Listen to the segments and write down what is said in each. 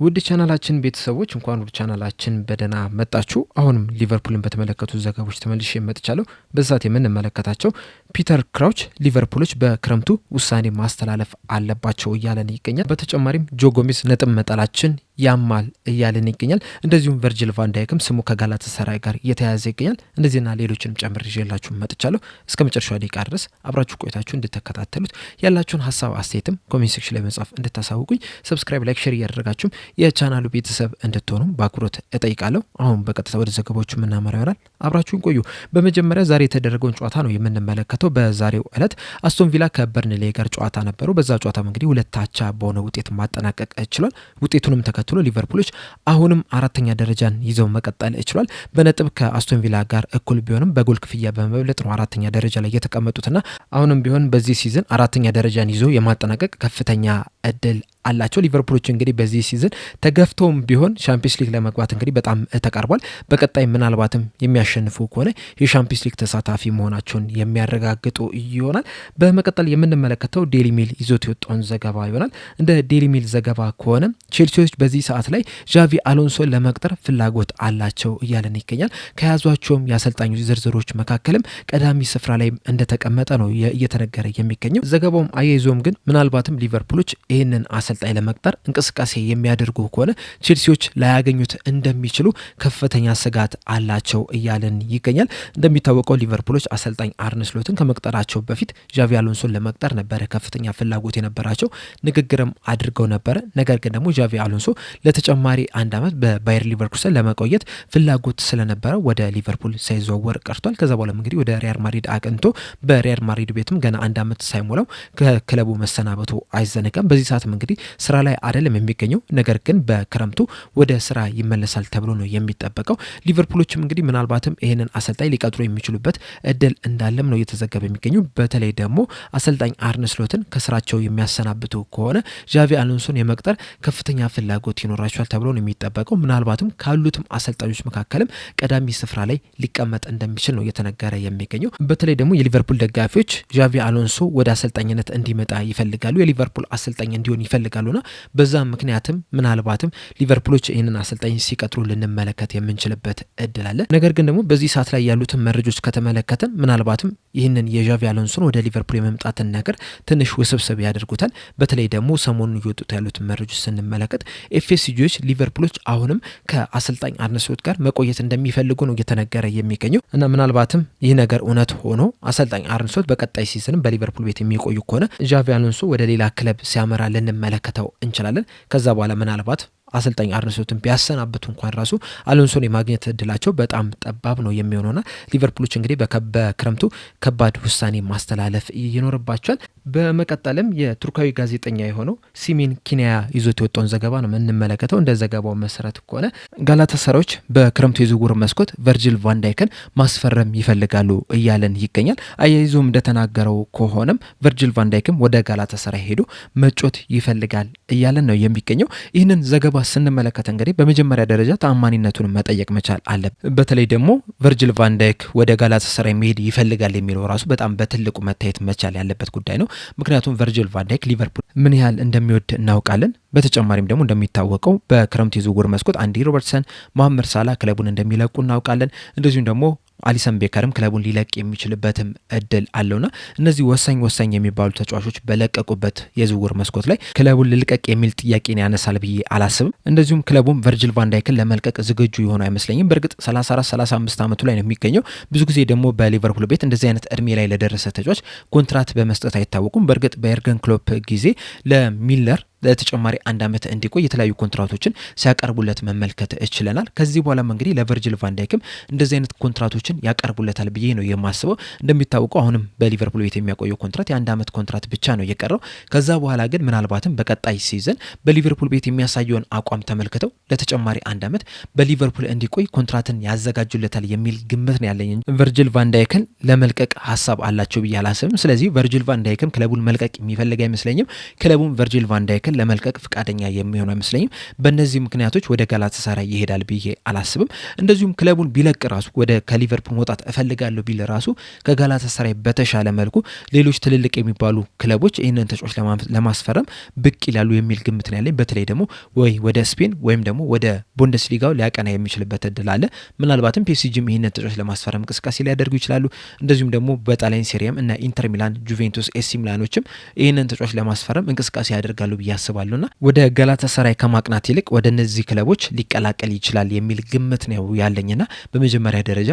ውድ ቻናላችን ቤተሰቦች እንኳን ወደ ቻናላችን በደህና መጣችሁ። አሁንም ሊቨርፑልን በተመለከቱ ዘገባዎች ተመልሼ መጥቻለሁ። በዛት የምንመለከታቸው ፒተር ክራውች ሊቨርፑሎች በክረምቱ ውሳኔ ማስተላለፍ አለባቸው እያለን ይገኛል። በተጨማሪም ጆ ጎሜዝ ነጥብ መጣላችን ያማል እያለን ይገኛል። እንደዚሁም ቨርጂል ቫን ዳይክም ስሙ ከጋላታሳራይ ጋር እየተያያዘ ይገኛል። እንደዚህና ሌሎችንም ጨምር ይዤላችሁ መጥቻለሁ። እስከ መጨረሻው ደቂቃ ድረስ አብራችሁ ቆይታችሁ እንድትከታተሉት ያላችሁን ሀሳብ አስተያየትም ኮሜንት ሴክሽን ላይ መጻፍ እንድታሳውቁኝ፣ ሰብስክራይብ፣ ላይክ፣ ሼር እያደረጋችሁም የቻናሉ ቤተሰብ እንድትሆኑ በአክብሮት እጠይቃለሁ። አሁን በቀጥታ ወደ ዘገባዎቹ የምናመራ ይሆናል። አብራችሁን ቆዩ። በመጀመሪያ ዛሬ የተደረገውን ጨዋታ ነው የምንመለከተው። በዛሬው ዕለት አስቶን ቪላ ከበርንሌ ጋር ጨዋታ ነበሩ። በዛ ጨዋታ እንግዲህ 2-2 በሆነ ውጤት ማጠናቀቅ ችሏል። ውጤቱንም ተከትሎ ሊቨርፑሎች አሁንም አራተኛ ደረጃን ይዘው መቀጠል ችሏል። በነጥብ ከአስቶን ቪላ ጋር እኩል ቢሆንም በጎል ክፍያ በመብለጥ ነው አራተኛ ደረጃ ላይ የተቀመጡትና አሁንም ቢሆን በዚህ ሲዝን አራተኛ ደረጃን ይዞ የማጠናቀቅ ከፍተኛ እድል አላቸው። ሊቨርፑሎች እንግዲህ በዚህ ሲዝን ተገፍተውም ቢሆን ሻምፒዮንስ ሊግ ለመግባት እንግዲህ በጣም ተቃርቧል። በቀጣይ ምናልባትም የሚያሸንፉ ከሆነ የሻምፒዮንስ ሊግ ተሳታፊ መሆናቸውን የሚያረጋግጡ ይሆናል። በመቀጠል የምንመለከተው ዴሊ ሜል ይዞት የወጣውን ዘገባ ይሆናል። እንደ ዴሊ ሜል ዘገባ ከሆነ ቼልሲዎች በዚህ ሰዓት ላይ ዣቪ አሎንሶን ለመቅጠር ፍላጎት አላቸው እያለን ይገኛል። ከያዟቸውም የአሰልጣኙ ዝርዝሮች መካከልም ቀዳሚ ስፍራ ላይ እንደተቀመጠ ነው እየተነገረ የሚገኘው። ዘገባውም አያይዞም ግን ምናልባትም ሊቨርፑሎች ይህንን አሰልጣኝ ለመቅጠር እንቅስቃሴ የሚያደርጉ ከሆነ ቼልሲዎች ላያገኙት እንደሚችሉ ከፍተኛ ስጋት አላቸው እያለን ይገኛል። እንደሚታወቀው ሊቨርፑሎች አሰልጣኝ አርነ ስሎትን ከመቅጠራቸው በፊት ዣቪ አሎንሶን ለመቅጠር ነበረ ከፍተኛ ፍላጎት የነበራቸው፣ ንግግርም አድርገው ነበረ። ነገር ግን ደግሞ ዣቪ አሎንሶ ለተጨማሪ 1 ዓመት በባየር ሊቨርኩሰን ለመቆየት ፍላጎት ስለነበረ ወደ ሊቨርፑል ሳይዘዋወር ቀርቷል። ከዛ በኋላ እንግዲህ ወደ ሪያል ማድሪድ አቅንቶ በሪያል ማድሪድ ቤትም ገና 1 ዓመት ሳይሞላው ከክለቡ መሰናበቱ አይዘነጋም። በዚህ ሰዓትም እንግዲህ ስራ ላይ አይደለም የሚገኘው። ነገር ግን በክረምቱ ወደ ስራ ይመለሳል ተብሎ ነው የሚጠበቀው። ሊቨርፑሎችም እንግዲህ ምናልባትም ይህንን አሰልጣኝ ሊቀጥሩ የሚችሉበት እድል እንዳለም ነው እየተዘገበ የሚገኘው። በተለይ ደግሞ አሰልጣኝ አርነ ስሎትን ከስራቸው የሚያሰናብቱ ከሆነ ዣቪ አሎንሶን የመቅጠር ከፍተኛ ፍላጎት ይኖራቸዋል ተብሎ ነው የሚጠበቀው። ምናልባትም ካሉትም አሰልጣኞች መካከልም ቀዳሚ ስፍራ ላይ ሊቀመጥ እንደሚችል ነው እየተነገረ የሚገኘው። በተለይ ደግሞ የሊቨርፑል ደጋፊዎች ዣቪ አሎንሶ ወደ አሰልጣኝነት እንዲመጣ ይፈልጋሉ፣ የሊቨርፑል አሰልጣኝ እንዲሆን ይፈልጋሉና በዛ ምክንያትም ምናልባትም ሊቨርፑሎች ይህንን አሰልጣኝ ሲቀጥሩ ልንመለከት የምንችልበት እድል አለ። ነገር ግን ደግሞ በዚህ ሰዓት ላይ ያሉትን መረጃዎች ከተመለከተን ምናልባትም ይህንን የዣቪ አሎንሶን ወደ ሊቨርፑል የመምጣትን ነገር ትንሽ ውስብስብ ያደርጉታል። በተለይ ደግሞ ሰሞኑን እየወጡት ያሉትን መረጃዎች ስንመለከት ኤፍኤስጂዎች ሊቨርፑሎች አሁንም ከአሰልጣኝ አርነ ስሎት ጋር መቆየት እንደሚፈልጉ ነው እየተነገረ የሚገኘው እና ምናልባትም ይህ ነገር እውነት ሆኖ አሰልጣኝ አርነ ስሎት በቀጣይ ሲዝንም በሊቨርፑል ቤት የሚቆዩ ከሆነ ዣቪ አሎንሶ ወደ ሌላ ክለብ ሲያመራ ልንመለከተው እንችላለን። ከዛ በኋላ ምናልባት አሰልጣኝ አርነ ስሎትን ቢያሰናብቱ እንኳን ራሱ አሎንሶን የማግኘት እድላቸው በጣም ጠባብ ነው የሚሆነውና ሊቨርፑሎች እንግዲህ በክረምቱ ከባድ ውሳኔ ማስተላለፍ ይኖርባቸዋል። በመቀጠልም የቱርካዊ ጋዜጠኛ የሆነው ሲሚን ኪኒያ ይዞት የወጣውን ዘገባ ነው የምንመለከተው። እንደ ዘገባው መሰረት ከሆነ ጋላታሳራዮች በክረምቱ የዝውውር መስኮት ቨርጂል ቫን ዳይክን ማስፈረም ይፈልጋሉ እያለን ይገኛል። አያይዞም እንደተናገረው ከሆነም ቨርጂል ቫን ዳይክም ወደ ጋላታሳራይ ሄዶ መጮት ይፈልጋል እያለን ነው የሚገኘው። ይህንን ዘገባ ስንመለከት እንግዲህ በመጀመሪያ ደረጃ ተአማኒነቱን መጠየቅ መቻል አለ። በተለይ ደግሞ ቨርጂል ቫን ዳይክ ወደ ጋላታሳራይ መሄድ ይፈልጋል የሚለው ራሱ በጣም በትልቁ መታየት መቻል ያለበት ጉዳይ ነው። ምክንያቱም ቨርጂል ቫን ዳይክ ሊቨርፑል ምን ያህል እንደሚወድ እናውቃለን። በተጨማሪም ደግሞ እንደሚታወቀው በክረምት የዝውውር መስኮት አንዲ ሮበርትሰን፣ መሐመድ ሳላ ክለቡን እንደሚለቁ እናውቃለን። እንደዚሁም ደግሞ አሊሰን ቤከርም ክለቡን ሊለቅ የሚችልበትም እድል አለውና እነዚህ ወሳኝ የሚባሉ ተጫዋቾች በለቀቁበት የዝውውር መስኮት ላይ ክለቡን ልልቀቅ የሚል ጥያቄን ያነሳል ብዬ አላስብም። እንደዚሁም ክለቡም ቨርጂል ቫን ዳይክን ለመልቀቅ ዝግጁ የሆነ አይመስለኝም። በእርግጥ 34-35 ዓመቱ ላይ ነው የሚገኘው። ብዙ ጊዜ ደግሞ በሊቨርፑል ቤት እንደዚህ አይነት እድሜ ላይ ለደረሰ ተጫዋች ኮንትራት በመስጠት አይታወቁም። በእርግጥ በኤርገን ክሎፕ ጊዜ ለሚለር ለተጨማሪ 1 ዓመት እንዲቆይ የተለያዩ ኮንትራቶችን ሲያቀርቡለት መመልከት እችለናል። ከዚህ በኋላም እንግዲህ ለቨርጂል ቫን ዳይክም እንደዚህ አይነት ኮንትራቶችን ያቀርቡለታል ብዬ ነው የማስበው። እንደሚታወቀው አሁንም በሊቨርፑል ቤት የሚያቆየው ኮንትራት የ1 ዓመት ኮንትራት ብቻ ነው የቀረው። ከዛ በኋላ ግን ምናልባትም በቀጣይ ሲዝን በሊቨርፑል ቤት የሚያሳየውን አቋም ተመልክተው ለተጨማሪ 1 ዓመት በሊቨርፑል እንዲቆይ ኮንትራትን ያዘጋጁለታል የሚል ግምት ነው ያለኝ። ቨርጂል ቫን ዳይክን ለመልቀቅ ሀሳብ አላቸው ብዬ አላስብም። ስለዚህ ቨርጂል ቫን ዳይክም ክለቡን መልቀቅ የሚፈልግ አይመስለኝም። ክለቡን ቨርጂል ቫን ዳይክን ያክል ለመልቀቅ ፍቃደኛ የሚሆኑ አይመስለኝም። በእነዚህ ምክንያቶች ወደ ጋላታሳራይ ይሄዳል ብዬ አላስብም። እንደዚሁም ክለቡን ቢለቅ ራሱ ከሊቨርፑል መውጣት እፈልጋለሁ ቢል ራሱ ከጋላታሳራይ በተሻለ መልኩ ሌሎች ትልልቅ የሚባሉ ክለቦች ይህንን ተጫዋች ለማስፈረም ብቅ ይላሉ የሚል ግምት ነው ያለኝ። በተለይ ደግሞ ወይ ወደ ስፔን ወይም ደግሞ ወደ ቡንደስሊጋው ሊያቀና የሚችልበት እድል አለ። ምናልባትም ፒኤስጂም ይህንን ተጫዋች ለማስፈረም እንቅስቃሴ ሊያደርጉ ይችላሉ። እንደዚሁም ደግሞ በጣሊያን ሴሪያም እና ኢንተር ሚላን፣ ጁቬንቱስ፣ ኤሲ ሚላኖችም ይህንን ተጫዋች ለማስፈረም እንቅስቃሴ ያደርጋሉ ብዬ አስባለሁና ወደ ጋላታሳራይ ከማቅናት ይልቅ ወደ እነዚህ ክለቦች ሊቀላቀል ይችላል የሚል ግምት ነው ያለኝና በመጀመሪያ ደረጃ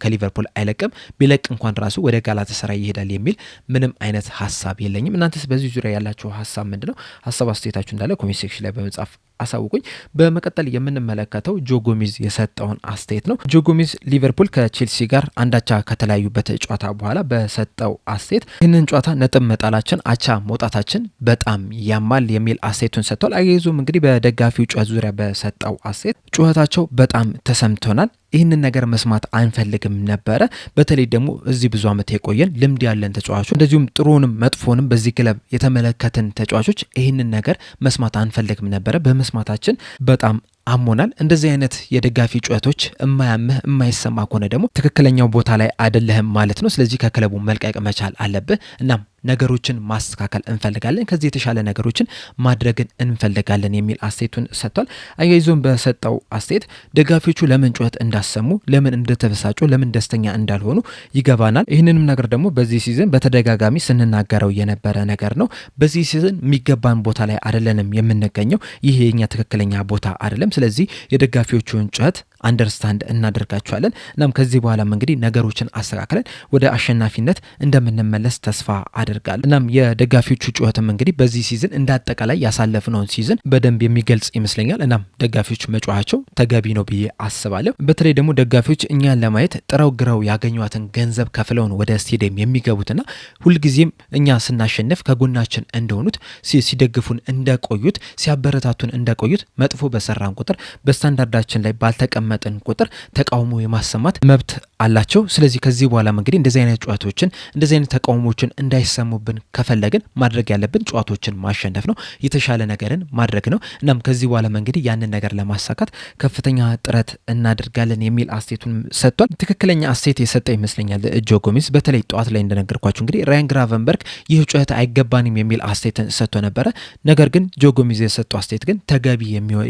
ከሊቨርፑል አይለቅም። ቢለቅ እንኳን ራሱ ወደ ጋላታሳራይ ይሄዳል የሚል ምንም አይነት ሀሳብ የለኝም። እናንተስ በዚህ ዙሪያ ያላችሁ ሀሳብ ምንድነው? ሀሳብ አስተያየታችሁ እንዳለ ኮሜንት ሴክሽን ላይ በመጻፍ አሳውቁኝ። በመቀጠል የምንመለከተው ጆ ጎሜዝ የሰጠውን አስተያየት ነው። ጆ ጎሜዝ ሊቨርፑል ከቼልሲ ጋር አንዳቻ ከተለያዩበት ጨዋታ በኋላ በሰጠው አስተያየት ይህንን ጨዋታ ነጥብ መጣላችን፣ አቻ መውጣታችን በጣም ያማል የሚል አስተያየቱን ሰጥቷል። አያይዞም እንግዲህ በደጋፊው ጩኸት ዙሪያ በሰጠው አስተያየት ጩኸታቸው በጣም ተሰምቶናል፣ ይህንን ነገር መስማት አንፈልግም ነበረ። በተለይ ደግሞ እዚህ ብዙ ዓመት የቆየን ልምድ ያለን ተጫዋቾች እንደዚሁም ጥሩንም መጥፎንም በዚህ ክለብ የተመለከትን ተጫዋቾች ይህንን ነገር መስማት አንፈልግም ነበረ። በመስማታችን በጣም አሞናል። እንደዚህ አይነት የደጋፊ ጩኸቶች እማያምህ የማይሰማ ከሆነ ደግሞ ትክክለኛው ቦታ ላይ አይደለህም ማለት ነው። ስለዚህ ከክለቡ መልቀቅ መቻል አለብህ። እናም ነገሮችን ማስተካከል እንፈልጋለን፣ ከዚህ የተሻለ ነገሮችን ማድረግን እንፈልጋለን የሚል አስተያየቱን ሰጥቷል። አያይዞም በሰጠው አስተያየት ደጋፊዎቹ ለምን ጩኸት እንዳሰሙ፣ ለምን እንደተበሳጩ፣ ለምን ደስተኛ እንዳልሆኑ ይገባናል። ይህንንም ነገር ደግሞ በዚህ ሲዝን በተደጋጋሚ ስንናገረው የነበረ ነገር ነው። በዚህ ሲዝን የሚገባን ቦታ ላይ አይደለንም የምንገኘው። ይህ የኛ ትክክለኛ ቦታ አይደለም። ስለዚህ የደጋፊዎቹን ጩኸት አንደርስታንድ እናደርጋቸዋለን። እናም ከዚህ በኋላም እንግዲህ ነገሮችን አስተካክለን ወደ አሸናፊነት እንደምንመለስ ተስፋ አድርጋለሁ። እናም የደጋፊዎቹ ጩኸትም እንግዲህ በዚህ ሲዝን እንዳጠቃላይ ያሳለፍነውን ሲዝን በደንብ የሚገልጽ ይመስለኛል። እናም ደጋፊዎች መጮኻቸው ተገቢ ነው ብዬ አስባለሁ። በተለይ ደግሞ ደጋፊዎች እኛን ለማየት ጥረው ግረው ያገኟትን ገንዘብ ከፍለው ነው ወደ ስቴዲየም የሚገቡትና ሁልጊዜም እኛ ስናሸንፍ ከጎናችን እንደሆኑት ሲደግፉን እንደቆዩት ሲያበረታቱን እንደቆዩት መጥፎ በሰራን ቁጥር በስታንዳርዳችን ላይ ባልተቀመጠን ቁጥር ተቃውሞ የማሰማት መብት አላቸው። ስለዚህ ከዚህ በኋላ እንግዲህ እንደዚህ አይነት ጨዋታዎችን እንደዚህ አይነት ተቃውሞችን እንዳይሰሙብን ከፈለግን ማድረግ ያለብን ጨዋታዎችን ማሸነፍ ነው፣ የተሻለ ነገርን ማድረግ ነው። እናም ከዚህ በኋላ እንግዲህ ያንን ነገር ለማሳካት ከፍተኛ ጥረት እናደርጋለን የሚል አስተያየቱን ሰጥቷል። ትክክለኛ አስተያየት የሰጠ ይመስለኛል ጆ ጎሜዝ። በተለይ ጠዋት ላይ እንደነገርኳችሁ እንግዲህ ራያን ግራቨንበርግ ይህ ጨዋታ አይገባንም የሚል አስተያየት ሰጥቶ ነበረ። ነገር ግን ጆ ጎሜዝ የሰጠው አስተያየት ግን ተገቢ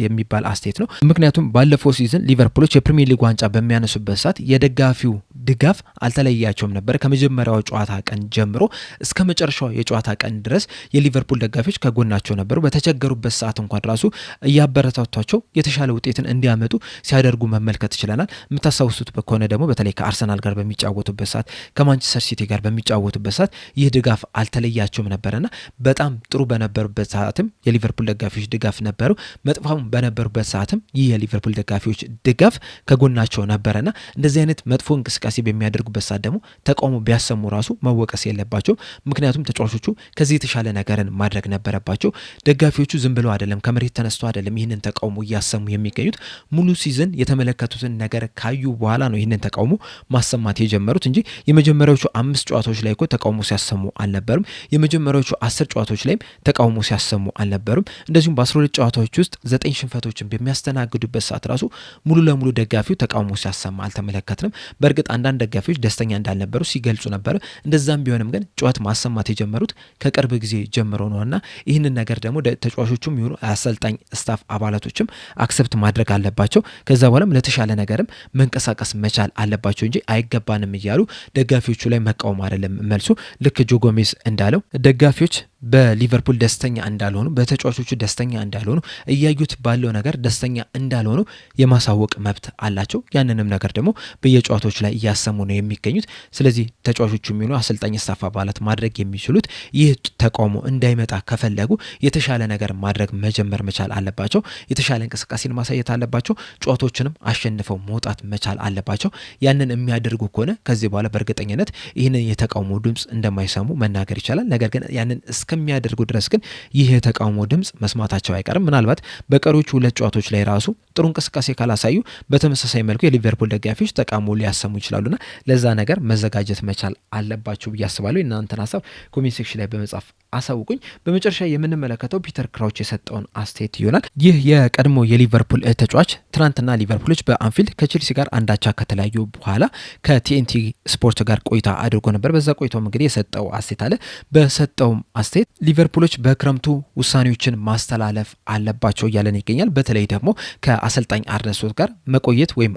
የሚባል አስተያየት ነው። ምክንያቱም ባለፈው ሲዝን ሊቨርፑሎች የፕሪሚየር ሊግ ዋንጫ በሚያነሱበት ሰዓት የደጋፊው ድጋፍ አልተለያቸውም ነበር። ከመጀመሪያው ጨዋታ ቀን ጀምሮ እስከ መጨረሻው የጨዋታ ቀን ድረስ የሊቨርፑል ደጋፊዎች ከጎናቸው ነበሩ። በተቸገሩበት ሰዓት እንኳን ራሱ እያበረታቷቸው የተሻለ ውጤትን እንዲያመጡ ሲያደርጉ መመልከት ይችላል። የምታስታውሱት ከሆነ ደግሞ በተለይ ከአርሰናል ጋር በሚጫወቱበት ሰዓት፣ ከማንቸስተር ሲቲ ጋር በሚጫወቱበት ሰዓት ይህ ድጋፍ አልተለያቸውም ነበርና በጣም ጥሩ በነበሩበት ሰዓትም የሊቨርፑል ደጋፊዎች ድጋፍ ነበሩ፣ መጥፋም በነበሩበት ሰዓትም ይህ የሊቨርፑል ደጋፊዎች ድጋፍ ከጎናቸው ነበረና እንደዚህ አይነት መጥፎ እንቅስቃሴ በሚያደርጉበት ሰዓት ደግሞ ተቃውሞ ቢያሰሙ ራሱ መወቀስ የለባቸው። ምክንያቱም ተጫዋቾቹ ከዚህ የተሻለ ነገርን ማድረግ ነበረባቸው። ደጋፊዎቹ ዝም ብለው አይደለም፣ ከመሬት ተነስቶ አይደለም ይህንን ተቃውሞ እያሰሙ የሚገኙት። ሙሉ ሲዝን የተመለከቱትን ነገር ካዩ በኋላ ነው ይህንን ተቃውሞ ማሰማት የጀመሩት እንጂ የመጀመሪያዎቹ 5 ጨዋታዎች ላይ እኮ ተቃውሞ ሲያሰሙ አልነበሩም። የመጀመሪያዎቹ 10 ጨዋታዎች ላይም ተቃውሞ ሲያሰሙ አልነበሩም። እንደዚሁም በ12 ጨዋታዎች ውስጥ 9 ሽንፈቶችን በሚያስተናግዱበት ሰዓት ራሱ ሙሉ ለሙሉ ደጋፊው ተቃውሞ ሲያሰማ አልተመለከትንም። በእርግጥ አንዳንድ ደጋፊዎች ደስተኛ እንዳልነበሩ ሲገልጹ ነበር። እንደዛም ቢሆንም ግን ጩኸት ማሰማት የጀመሩት ከቅርብ ጊዜ ጀምሮ ነውና ይህንን ነገር ደግሞ ተጫዋቾቹም ይሁኑ አሰልጣኝ ስታፍ አባላቶችም አክሰፕት ማድረግ አለባቸው። ከዛ በኋላም ለተሻለ ነገርም መንቀሳቀስ መቻል አለባቸው እንጂ አይገባንም እያሉ ደጋፊዎቹ ላይ መቃወም አይደለም መልሱ። ልክ ጆ ጎሜዝ እንዳለው ደጋፊዎች በሊቨርፑል ደስተኛ እንዳልሆኑ፣ በተጫዋቾቹ ደስተኛ እንዳልሆኑ፣ እያዩት ባለው ነገር ደስተኛ እንዳልሆኑ የማሳወቅ መብት አላቸው። ያንንም ነገር ደግሞ በየጨዋታዎች ላይ እያሰሙ ነው የሚገኙት። ስለዚህ ተጫዋቾቹ የሚሆኑ አሰልጣኝ ስታፍ አባላት ማድረግ የሚችሉት ይህ ተቃውሞ እንዳይመጣ ከፈለጉ የተሻለ ነገር ማድረግ መጀመር መቻል አለባቸው። የተሻለ እንቅስቃሴን ማሳየት አለባቸው። ጨዋታዎችንም አሸንፈው መውጣት መቻል አለባቸው። ያንን የሚያደርጉ ከሆነ ከዚህ በኋላ በእርግጠኝነት ይህንን የተቃውሞ ድምፅ እንደማይሰሙ መናገር ይቻላል። ነገር ግን ያንን እስከሚያደርጉ ድረስ ግን ይህ የተቃውሞ ድምፅ መስማታቸው አይቀርም። ምናልባት በቀሪዎቹ 2 ጨዋታዎች ላይ ራሱ ጥሩ እንቅስቃሴ ካላሳዩ በተመሳሳይ መልኩ የሊቨርፑል ደጋፊዎች ተቃውሞ ሊያሰሙ ይችላሉና ለዛ ነገር መዘጋጀት መቻል አለባቸው ብዬ አስባለሁ። እናንተን ሀሳብ ኮሜንት ሴክሽን ላይ በመጻፍ አሳውቁኝ። በመጨረሻ የምንመለከተው ፒተር ክራውች የሰጠውን አስተያየት ይሆናል። ይህ የቀድሞ የሊቨርፑል ተጫዋች ትናንትና ሊቨርፑሎች በአንፊልድ ከቼልሲ ጋር አንዳቻ ከተለያዩ በኋላ ከቲኤንቲ ስፖርት ጋር ቆይታ አድርጎ ነበር። በዛ ቆይታውም እንግዲህ የሰጠው አስተያየት አለ። በሰጠውም አስተያየት ሊቨርፑሎች በክረምቱ ውሳኔዎችን ማስተላለፍ አለባቸው እያለን ይገኛል። በተለይ ደግሞ ከአሰልጣኝ አርነ ስሎት ጋር መቆየት ወይም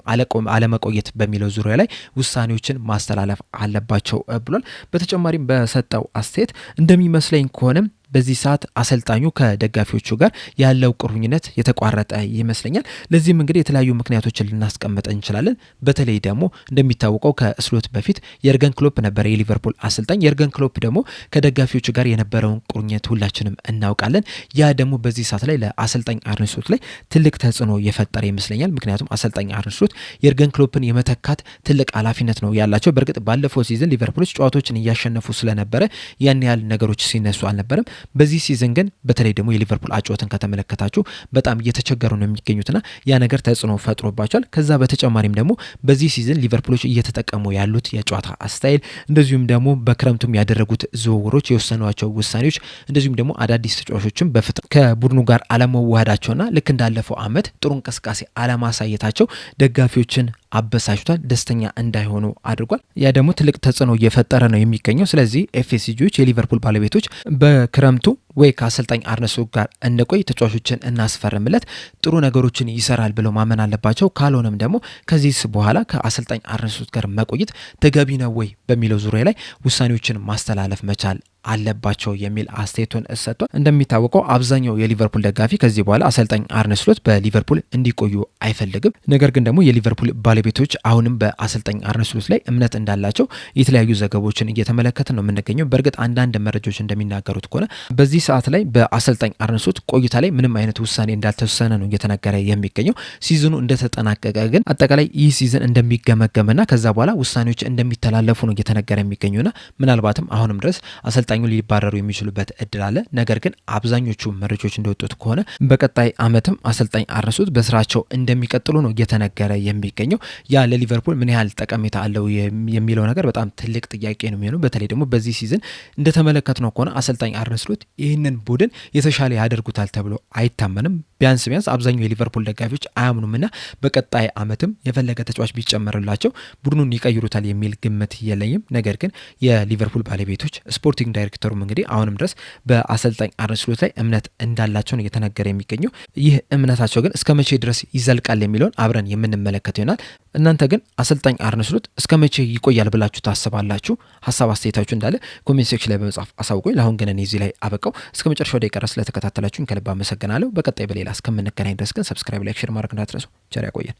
አለመቆየት በሚለው ዙሪያ ላይ ውሳኔዎችን ማስተላለፍ አለባቸው ብሏል። በተጨማሪም በሰጠው አስተያየት እንደሚመስለኝ ከሆነም በዚህ ሰዓት አሰልጣኙ ከደጋፊዎቹ ጋር ያለው ቁርኝነት የተቋረጠ ይመስለኛል። ለዚህም እንግዲህ የተለያዩ ምክንያቶችን ልናስቀምጥ እንችላለን። በተለይ ደግሞ እንደሚታወቀው ከስሎት በፊት የርገን ክሎፕ ነበር የሊቨርፑል አሰልጣኝ። የርገን ክሎፕ ደግሞ ከደጋፊዎቹ ጋር የነበረውን ቁርኝነት ሁላችንም እናውቃለን። ያ ደግሞ በዚህ ሰዓት ላይ ለአሰልጣኝ አርነ ስሎት ላይ ትልቅ ተጽዕኖ የፈጠረ ይመስለኛል። ምክንያቱም አሰልጣኝ አርነ ስሎት የርገን ክሎፕን የመተካት ትልቅ ኃላፊነት ነው ያላቸው። በእርግጥ ባለፈው ሲዝን ሊቨርፑሎች ጨዋታዎችን እያሸነፉ ስለነበረ ያን ያህል ነገሮች ሲነሱ አልነበረም። በዚህ ሲዝን ግን በተለይ ደግሞ የሊቨርፑል አጨዋወትን ከተመለከታችሁ በጣም እየተቸገሩ ነው የሚገኙትና ያ ነገር ተጽዕኖ ፈጥሮባቸዋል። ከዛ በተጨማሪም ደግሞ በዚህ ሲዝን ሊቨርፑሎች እየተጠቀሙ ያሉት የጨዋታ ስታይል እንደዚሁም ደግሞ በክረምቱም ያደረጉት ዝውውሮች የወሰኗቸው ውሳኔዎች እንደዚሁም ደግሞ አዳዲስ ተጫዋቾችም በፍጥነት ከቡድኑ ጋር አለመዋሃዳቸውና ልክ እንዳለፈው ዓመት ጥሩ እንቅስቃሴ አለማሳየታቸው ደጋፊዎችን አበሳጭቷል፣ ደስተኛ እንዳይሆኑ አድርጓል። ያ ደግሞ ትልቅ ተጽዕኖ እየፈጠረ ነው የሚገኘው። ስለዚህ ኤፍኤስጂዎች የሊቨርፑል ባለቤቶች በክረምቱ ወይ ከአሰልጣኝ አርነ ስሎት ጋር እንቆይ፣ ተጫዋቾችን እናስፈርምለት፣ ጥሩ ነገሮችን ይሰራል ብለው ማመን አለባቸው። ካልሆነም ደግሞ ከዚህ በኋላ ከአሰልጣኝ አርነ ስሎት ጋር መቆየት ተገቢ ነው ወይ በሚለው ዙሪያ ላይ ውሳኔዎችን ማስተላለፍ መቻል አለባቸው የሚል አስተያየቱን ሰጥቷል። እንደሚታወቀው አብዛኛው የሊቨርፑል ደጋፊ ከዚህ በኋላ አሰልጣኝ አርነ ስሎት በሊቨርፑል እንዲቆዩ አይፈልግም። ነገር ግን ደግሞ የሊቨርፑል ባለቤቶች አሁንም በአሰልጣኝ አርነ ስሎት ላይ እምነት እንዳላቸው የተለያዩ ዘገቦችን እየተመለከተ ነው የምንገኘው። በእርግጥ አንዳንድ መረጃዎች እንደሚናገሩት ከሆነ በዚህ ሰዓት ላይ በአሰልጣኝ አርነ ስሎት ቆይታ ላይ ምንም አይነት ውሳኔ እንዳልተወሰነ ነው እየተነገረ የሚገኘው። ሲዝኑ እንደተጠናቀቀ ግን አጠቃላይ ይህ ሲዝን እንደሚገመገምና ከዛ በኋላ ውሳኔዎች እንደሚተላለፉ ነው እየተነገረ የሚገኙና ምናልባትም አሁንም ድረስ አሰልጣኙ ሊባረሩ የሚችሉበት እድል አለ። ነገር ግን አብዛኞቹ መረጃዎች እንደወጡት ከሆነ በቀጣይ ዓመትም አሰልጣኝ አርነ ስሎት በስራቸው እንደሚቀጥሉ ነው እየተነገረ የሚገኘው። ያ ለሊቨርፑል ምን ያህል ጠቀሜታ አለው የሚለው ነገር በጣም ትልቅ ጥያቄ ነው የሚሆነው። በተለይ ደግሞ በዚህ ሲዝን እንደተመለከትነው ከሆነ አሰልጣኝ አርነ ስሎት ይህንን ቡድን የተሻለ ያደርጉታል ተብሎ አይታመንም። ቢያንስ አብዛኛው የሊቨርፑል ደጋፊዎች አያምኑምና በቀጣይ ዓመትም የፈለገ ተጫዋች ቢጨመርላቸው ቡድኑን ይቀይሩታል የሚል ግምት የለኝም። ነገር ግን የሊቨርፑል ባለቤቶች ስፖርቲንግ ዳይሬክተሩም እንግዲህ አሁንም ድረስ በአሰልጣኝ አርነ ስሎት ላይ እምነት እንዳላቸው ነው እየተነገረ የሚገኘው። ይህ እምነታቸው ግን እስከ መቼ ድረስ ይዘልቃል የሚለውን አብረን የምንመለከተው ይሆናል። እናንተ ግን አሰልጣኝ አርነ ስሎት እስከ መቼ ይቆያል ብላችሁ ታስባላችሁ? ሀሳብ አስተያየታችሁ እንዳለ ኮሜንት ሴክሽን ላይ በመጻፍ አሳውቁኝ። ለአሁን ግን እኔ እዚህ ላይ አበቃው። እስከ መጨረሻው ደቂቃ ስለተከታተላችሁኝ ከልብ አመሰግናለሁ። በቀጣይ በሌላ እስከምንገናኝ ድረስ ግን ሰብስክራይብ፣ ላይክ፣ ሼር ማድረግ እንዳትረሱ። ቸር ያቆየን።